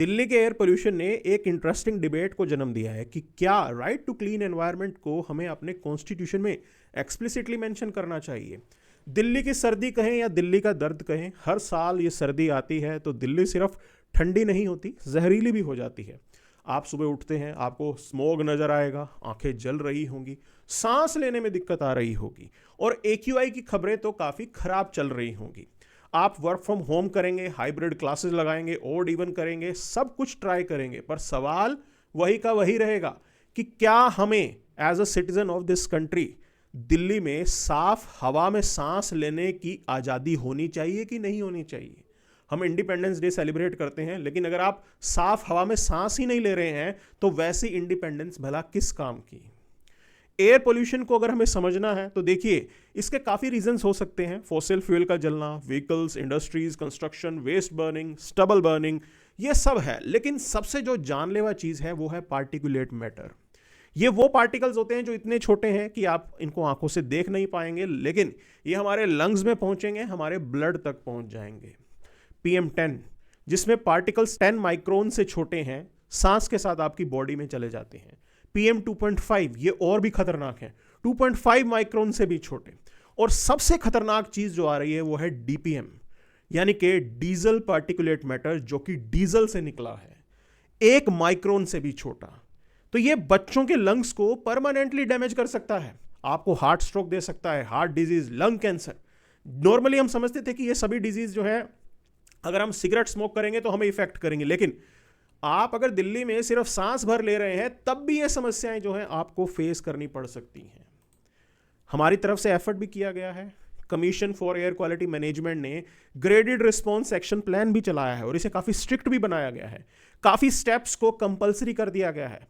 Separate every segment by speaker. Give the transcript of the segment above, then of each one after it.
Speaker 1: दिल्ली के air pollution ने एक इंटरेस्टिंग डिबेट को जन्म दिया है कि क्या राइट टू क्लीन एनवायरनमेंट को हमें अपने कॉन्स्टिट्यूशन में एक्सप्लिसिटली मेंशन करना चाहिए। दिल्ली की सर्दी कहें या दिल्ली का दर्द कहें, हर साल ये सर्दी आती है तो दिल्ली सिर्फ ठंडी नहीं होती, जहरीली भी हो जाती है। आप सुबह उठते हैं, आपको स्मोग नजर आएगा, आंखें जल रही होंगी, सांस लेने में दिक्कत आ रही होगी और AQI की खबरें तो काफ़ी खराब चल रही होंगी। आप वर्क फ्रॉम होम करेंगे, हाइब्रिड क्लासेस लगाएंगे, ओड इवन करेंगे, सब कुछ ट्राई करेंगे, पर सवाल वही का वही रहेगा कि क्या हमें as a citizen of this country Delhi में साफ हवा में सांस लेने की आज़ादी होनी चाहिए कि नहीं होनी चाहिए। हम इंडिपेंडेंस डे सेलिब्रेट करते हैं, लेकिन अगर आप साफ हवा में सांस ही नहीं ले रहे हैं तो वैसी इंडिपेंडेंस भला किस काम की। एयर पोल्यूशन को अगर हमें समझना है तो देखिए, इसके काफ़ी रीजंस हो सकते हैं। फॉसिल फ्यूल का जलना, vehicles, industries, construction, waste burning, stubble burning, ये सब है। लेकिन सबसे जो जानलेवा चीज़ है वो है पार्टिकुलेट मैटर। ये वो पार्टिकल्स होते हैं जो इतने छोटे हैं कि आप इनको आंखों से देख नहीं पाएंगे, लेकिन ये हमारे लंग्स में पहुंचेंगे, हमारे ब्लड तक पहुंच जाएंगे। PM10, जिसमें पार्टिकल्स 10 माइक्रोन से छोटे हैं, सांस के साथ आपकी बॉडी में चले जाते हैं। PM2.5, ये और भी खतरनाक है, 2.5 माइक्रोन से भी छोटे। और सबसे खतरनाक चीज जो आ रही है वो है DPM, यानी कि डीजल पार्टिकुलेट मैटर, जो कि डीजल से निकला है, 1 माइक्रोन से भी छोटा। तो ये बच्चों के लंग्स को परमानेंटली डैमेज कर सकता है, आपको हार्ट स्ट्रोक दे सकता है, heart disease, lung cancer. Normally हम समझते थे कि ये सभी डिजीज जो है अगर हम सिगरेट स्मोक करेंगे तो हमें इफेक्ट करेंगे, लेकिन आप अगर दिल्ली में सिर्फ सांस भर ले रहे हैं तब भी ये समस्याएं जो हैं आपको फेस करनी पड़ सकती हैं। हमारी तरफ से एफर्ट भी किया गया है। Commission for air quality management ने ग्रेडेड रिस्पॉन्स एक्शन प्लान भी चलाया है और इसे काफ़ी स्ट्रिक्ट भी बनाया गया है। काफ़ी स्टेप्स को कंपलसरी कर दिया गया है।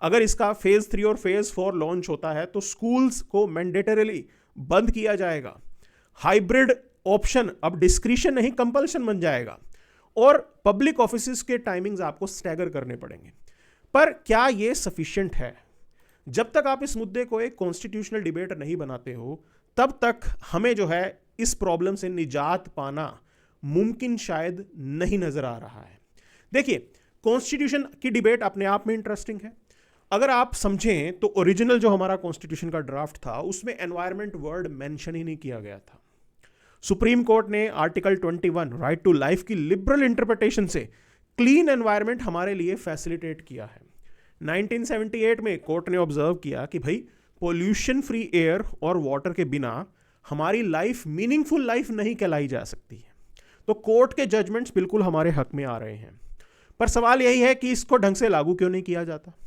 Speaker 1: अगर इसका फेज 3 और फेज 4 लॉन्च होता है तो स्कूल्स को मैंडेटरीली बंद किया जाएगा। हाइब्रिड ऑप्शन अब डिस्क्रिशन नहीं, कंपल्शन बन जाएगा। और पब्लिक ऑफिसेज के टाइमिंग्स आपको स्टैगर करने पड़ेंगे। पर क्या यह सफिशिएंट है? जब तक आप इस मुद्दे को एक कॉन्स्टिट्यूशनल डिबेट नहीं बनाते हो, तब तक हमें जो है इस प्रॉब्लम से निजात पाना मुमकिन शायद नहीं नजर आ रहा है। देखिए, कॉन्स्टिट्यूशन की डिबेट अपने आप में इंटरेस्टिंग है। अगर आप समझें तो ओरिजिनल जो हमारा कॉन्स्टिट्यूशन का ड्राफ्ट था उसमें एनवायरमेंट वर्ड मेंशन ही नहीं किया गया था। सुप्रीम कोर्ट ने आर्टिकल 21 राइट टू लाइफ की लिबरल इंटरप्रिटेशन से क्लीन एनवायरनमेंट हमारे लिए फैसिलिटेट किया है। 1978 में कोर्ट ने ऑब्जर्व किया कि भाई, पोल्यूशन फ्री एयर और वाटर के बिना हमारी लाइफ मीनिंगफुल लाइफ नहीं कहलाई जा सकती है। तो कोर्ट के जजमेंट्स बिल्कुल हमारे हक में आ रहे हैं, पर सवाल यही है कि इसको ढंग से लागू क्यों नहीं किया जाता।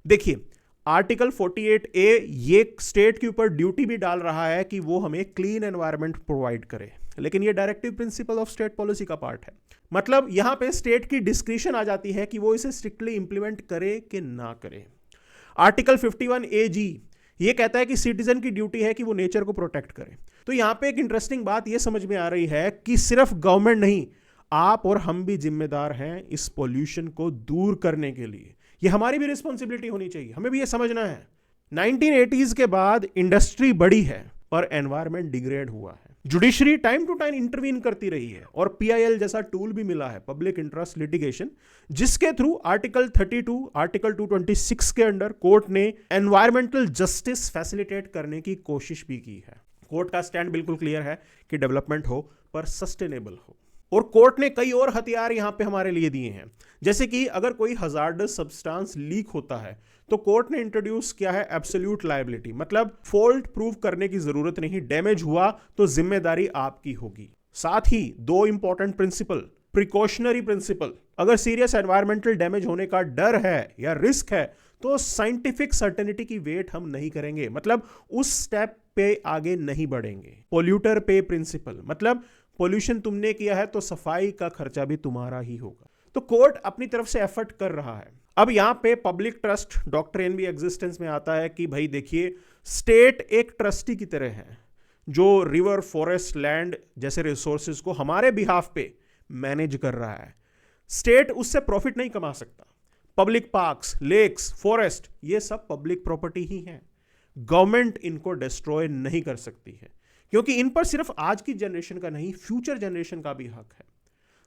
Speaker 1: देखिए, आर्टिकल 48A ये स्टेट के ऊपर ड्यूटी भी डाल रहा है कि वो हमें क्लीन एनवायरनमेंट प्रोवाइड करे, लेकिन ये directive principle of state policy का पार्ट है। मतलब यहां पे स्टेट की डिस्क्रिशन आ जाती है कि वो इसे स्ट्रिक्टली इंप्लीमेंट करे कि ना करे। आर्टिकल 51AG ये कहता है कि सिटीजन की ड्यूटी है कि वो नेचर को प्रोटेक्ट करे। तो यहां पे एक इंटरेस्टिंग बात ये समझ में आ रही है कि सिर्फ गवर्नमेंट नहीं, आप और हम भी जिम्मेदार हैं इस पॉल्यूशन को दूर करने के लिए। ये हमारी भी रिस्पॉन्सिबिलिटी होनी चाहिए, हमें भी ये समझना है। 1980s के बाद इंडस्ट्री बढ़ी है और एनवायरनमेंट डिग्रेड हुआ है। Judiciary time to time intervene करती रही है और PIL जैसा टूल भी मिला है, पब्लिक इंटरेस्ट लिटिगेशन, जिसके थ्रू आर्टिकल 32, आर्टिकल 226 के अंडर कोर्ट ने एनवायरमेंटल जस्टिस फैसिलिटेट करने की कोशिश भी की है। कोर्ट का स्टैंड बिल्कुल क्लियर है कि डेवलपमेंट हो पर सस्टेनेबल हो। और कोर्ट ने कई और हथियार यहां पे हमारे लिए दिए हैं, जैसे कि अगर कोई हजार्डस सब्सटेंस लीक होता है तो कोर्ट ने इंट्रोड्यूस किया है एब्सोल्यूट लायबिलिटी, मतलब फॉल्ट प्रूव करने की जरूरत नहीं, डैमेज हुआ तो जिम्मेदारी आपकी होगी। साथ ही 2 इंपॉर्टेंट प्रिंसिपल, प्रिकॉशनरी प्रिंसिपल, अगर सीरियस एनवायरमेंटल डैमेज होने का डर है या रिस्क है तो साइंटिफिक सर्टेनिटी की वेट हम नहीं करेंगे, मतलब उस स्टेप पे आगे नहीं बढ़ेंगे। पोल्यूटर पे प्रिंसिपल, मतलब पोल्यूशन तुमने किया है तो सफाई का खर्चा भी तुम्हारा ही होगा। तो कोर्ट अपनी तरफ से एफर्ट कर रहा है। अब यहां पे पब्लिक ट्रस्ट डॉक्ट्रिन भी एग्जिस्टेंस में आता है कि भाई देखिए, स्टेट एक ट्रस्टी की तरह है जो रिवर, फॉरेस्ट, लैंड जैसे रिसोर्सेज को हमारे बिहाफ पे मैनेज कर रहा है। स्टेट उससे प्रॉफिट नहीं कमा सकता। पब्लिक पार्क्स, लेक्स, फॉरेस्ट, ये सब पब्लिक प्रॉपर्टी ही हैं। गवर्नमेंट इनको डिस्ट्रॉय नहीं कर सकती है, क्योंकि इन पर सिर्फ आज की जनरेशन का नहीं, फ्यूचर जनरेशन का भी हक है।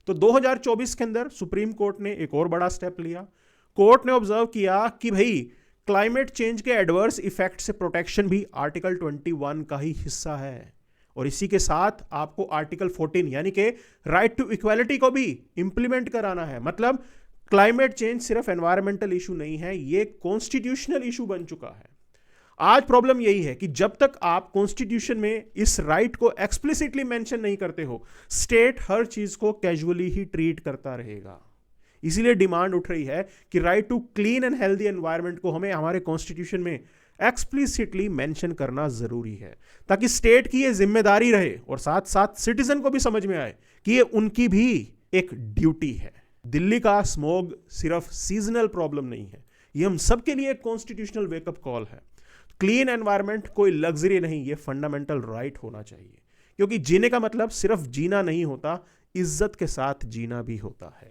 Speaker 1: तो 2024 के अंदर सुप्रीम कोर्ट ने एक और बड़ा स्टेप लिया। कोर्ट ने ऑब्जर्व किया कि भाई क्लाइमेट चेंज के एडवर्स इफेक्ट से प्रोटेक्शन भी आर्टिकल 21 का ही हिस्सा है, और इसी के साथ आपको आर्टिकल 14 यानी कि राइट टू इक्वालिटी को भी इंप्लीमेंट कराना है। मतलब क्लाइमेट चेंज सिर्फ एनवायरमेंटल इशू नहीं है, ये कॉन्स्टिट्यूशनल इशू बन चुका है। आज प्रॉब्लम यही है कि जब तक आप कॉन्स्टिट्यूशन में इस राइट को एक्सप्लिसिटली मेंशन नहीं करते हो, स्टेट हर चीज को कैजुअली ही ट्रीट करता रहेगा। इसीलिए डिमांड उठ रही है कि right to clean and healthy environment को हमें हमारे कॉन्स्टिट्यूशन में एक्सप्लिसिटली मेंशन करना जरूरी है, ताकि स्टेट की ये जिम्मेदारी रहे और साथ साथ सिटीजन को भी समझ में आए कि ये उनकी भी एक ड्यूटी है। दिल्ली का स्मॉग सिर्फ सीजनल प्रॉब्लम नहीं है, ये हम सबके लिए एक कॉन्स्टिट्यूशनल वेकअप कॉल है। क्लीन एनवायरनमेंट कोई लग्जरी नहीं, ये फंडामेंटल राइट होना चाहिए, क्योंकि जीने का मतलब सिर्फ जीना नहीं होता, इज्जत के साथ जीना भी होता है।